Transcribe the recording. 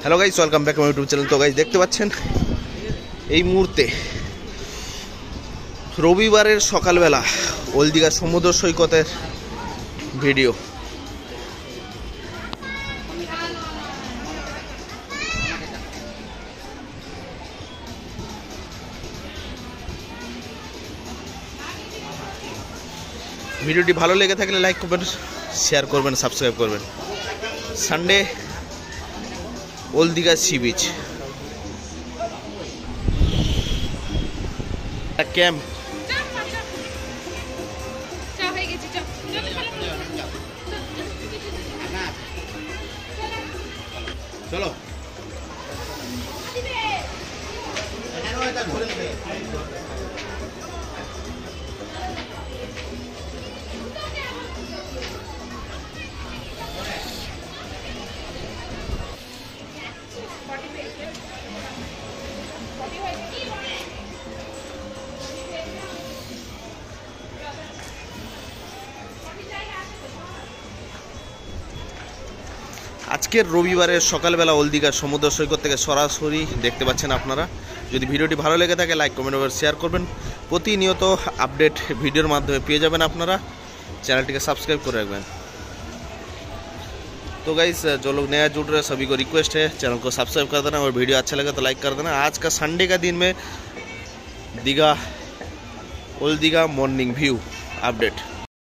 Hello guys, welcome back my YouTube channel. তো guys দেখতে পাচ্ছেন এই মুহূর্তে রবিবারের সকালবেলা ওল্ড দীঘা সমুদ্র সৈকতের ভিডিও। ভিডিওটি ভালো লেগে থাকলে লাইক করবেন, শেয়ার করবেন, সাবস্ক্রাইব করবেন। Sunday old Digha sea beach camp. চলো আজকের রবিবারের সকালবেলা ওল্ড দীঘা সমুদ্র সৈকত থেকে সরাসরি দেখতে পাচ্ছেন আপনারা। যদি ভিডিওটি ভালো লেগে থাকে লাইক কমেন্ট ওভার শেয়ার করবেন। প্রতিনিয়ত আপডেট ভিডিওর মাধ্যমে পেয়ে যাবেন আপনারা। चैनल सब्सक्राइब कर रखবেন। तो गाइस जो लोग नया जुड़ रहे हैं सभी को रिक्वेस्ट है चैनल को सब्सक्राइब कर देना और वीडियो अच्छा लगे तो लाइक कर देना। आज का संडे का दिन में Digha old Digha morning view update.